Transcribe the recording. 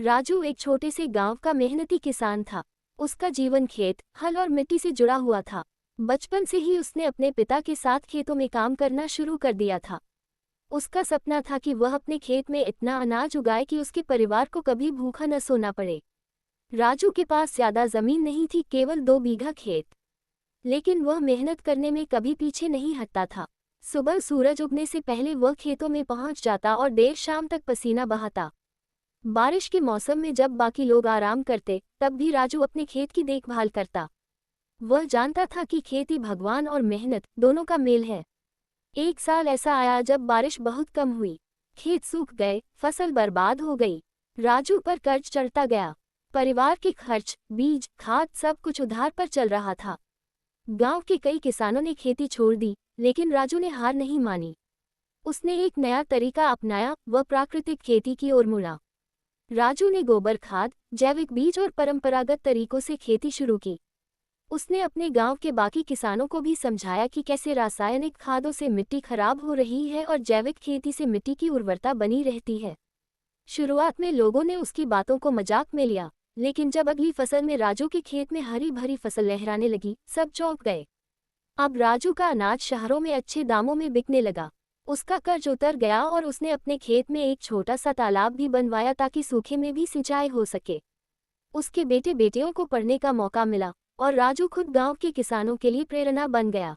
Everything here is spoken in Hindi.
राजू एक छोटे से गांव का मेहनती किसान था। उसका जीवन खेत, हल और मिट्टी से जुड़ा हुआ था। बचपन से ही उसने अपने पिता के साथ खेतों में काम करना शुरू कर दिया था। उसका सपना था कि वह अपने खेत में इतना अनाज उगाए कि उसके परिवार को कभी भूखा न सोना पड़े। राजू के पास ज्यादा जमीन नहीं थी, केवल 2 बीघा खेत। लेकिन वह मेहनत करने में कभी पीछे नहीं हटता था। सुबह सूरज उगने से पहले वह खेतों में पहुंच जाता और देर शाम तक पसीना बहाता। बारिश के मौसम में जब बाकी लोग आराम करते, तब भी राजू अपने खेत की देखभाल करता। वह जानता था कि खेती भगवान और मेहनत दोनों का मेल है। एक साल ऐसा आया जब बारिश बहुत कम हुई। खेत सूख गए, फसल बर्बाद हो गई। राजू पर कर्ज चढ़ता गया। परिवार के खर्च, बीज, खाद सब कुछ उधार पर चल रहा था। गांव के कई किसानों ने खेती छोड़ दी, लेकिन राजू ने हार नहीं मानी। उसने एक नया तरीका अपनाया, वह प्राकृतिक खेती की ओर मुड़ा। राजू ने गोबर खाद, जैविक बीज और परंपरागत तरीकों से खेती शुरू की। उसने अपने गांव के बाकी किसानों को भी समझाया कि कैसे रासायनिक खादों से मिट्टी खराब हो रही है और जैविक खेती से मिट्टी की उर्वरता बनी रहती है। शुरुआत में लोगों ने उसकी बातों को मजाक में लिया, लेकिन जब अगली फसल में राजू के खेत में हरी भरी फसल लहराने लगी, सब चौंक गए। अब राजू का अनाज शहरों में अच्छे दामों में बिकने लगा। उसका कर्ज उतर गया और उसने अपने खेत में एक छोटा सा तालाब भी बनवाया ताकि सूखे में भी सिंचाई हो सके। उसके बेटे बेटियों को पढ़ने का मौका मिला और राजू खुद गांव के किसानों के लिए प्रेरणा बन गया।